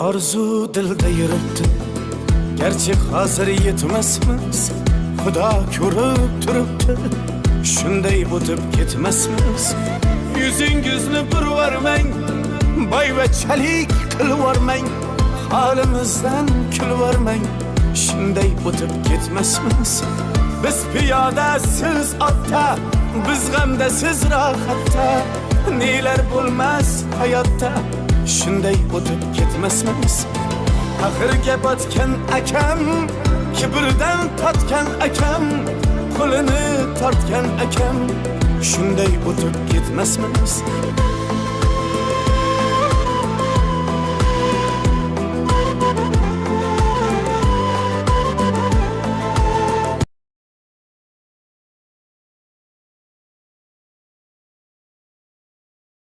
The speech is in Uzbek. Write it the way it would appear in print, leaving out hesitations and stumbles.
Arzu dilde yürüttü, gerçek hazır yetmezmiz. Xudo ko'rib turibdi, shunday o'tib ketmasmiz. Yüzüngizni burvarmang, boyvachalik qilvormang, holimizdan kulvormang, shunday o'tib ketmasmiz. Biz piyoda, siz otda, biz g'amda, siz rohatda, nelar bo'lmas hayotda, shunday o'tib ketmasmiz. Axirga botgan akam, kibrdan totgan akam, qo'lini tortgan akam, shunday o'tib ketmasmiz.